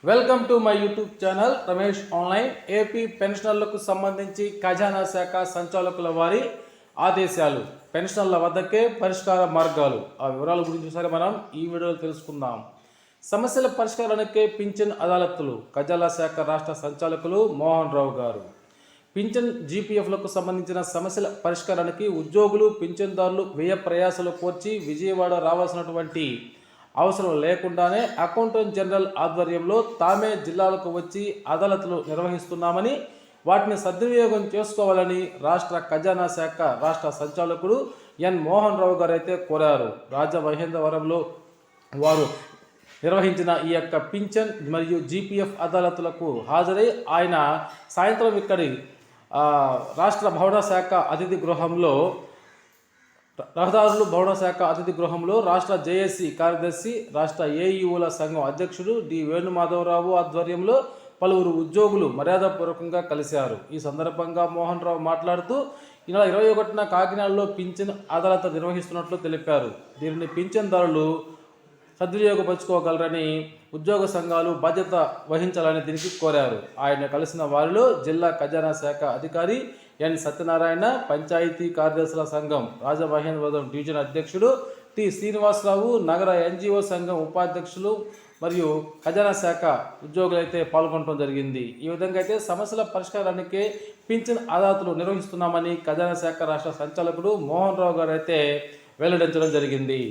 Welcome to my YouTube channel Ramesh online. AP పెన్షనర్లకు సంబంధించి ఖజానా శాఖ సంచాలకుల వారి ఆదేశాలు, పెన్షనర్ల వద్దకే పరిష్కార మార్గాలు, ఆ వివరాల గురించి సరే మనం ఈ వీడియోలో తెలుసుకుందాం. సమస్యల పరిష్కారానికే పింఛన్ అదాలత్లు, ఖజానా శాఖ రాష్ట్ర సంచాలకులు మోహన్ రావు గారు. పింఛన్ జీపీఎఫ్లకు సంబంధించిన సమస్యల పరిష్కారానికి ఉద్యోగులు పింఛన్దారులు వ్యయ ప్రయాసాలు కోర్చి విజయవాడ రావాల్సినటువంటి అవసరం లేకుండానే అకౌంటెంట్ జనరల్ ఆధ్వర్యంలో తామే జిల్లాలకు వచ్చి అదాలత్లు నిర్వహిస్తున్నామని, వాటిని సద్వినియోగం చేసుకోవాలని రాష్ట్ర ఖజానా శాఖ రాష్ట్ర సంచాలకుడు ఎన్ మోహన్ రావు గారు అయితే కోరారు. రాజమహేంద్రవరంలో వారు నిర్వహించిన ఈ యొక్క పింఛన్ మరియు జీపీఎఫ్ అదాలత్లకు హాజరై ఆయన సాయంత్రం ఇక్కడి రాష్ట్ర భవన శాఖ అతిథి గృహంలో రహదారులు భవన శాఖ అతిథి గృహంలో రాష్ట్ర జేఏసీ కార్యదర్శి, రాష్ట్ర ఏఈఓల సంఘం అధ్యక్షుడు డి వేణుమాధవరావు ఆధ్వర్యంలో పలువురు ఉద్యోగులు మర్యాదపూర్వకంగా కలిశారు. ఈ సందర్భంగా మోహన్ రావు మాట్లాడుతూ ఈ నెల 21న కాకినాడలో పింఛన్ అదాలత్ నిర్వహిస్తున్నట్లు తెలిపారు. దీనిని పింఛన్దారులు సద్వినియోగపరుచుకోగలరని, ఉద్యోగ సంఘాలు బాధ్యత వహించాలని దీనికి కోరారు. ఆయన కలిసిన వారిలో జిల్లా ఖజానా శాఖ అధికారి ఎన్ సత్యనారాయణ, పంచాయతీ కార్యదర్శుల సంఘం రాజమహేంద్రవరం డివిజన్ అధ్యక్షుడు టి శ్రీనివాసరావు, నగర ఎన్జిఓ సంఘం ఉపాధ్యక్షులు మరియు ఖజానా శాఖ ఉద్యోగులైతే పాల్గొనడం జరిగింది. ఈ విధంగా అయితే సమస్యల పరిష్కారానికే పింఛన్ అదాలత్లు నిర్వహిస్తున్నామని ఖజానా శాఖ రాష్ట్ర సంచాలకుడు మోహన్ రావు గారు అయితే వెల్లడించడం జరిగింది.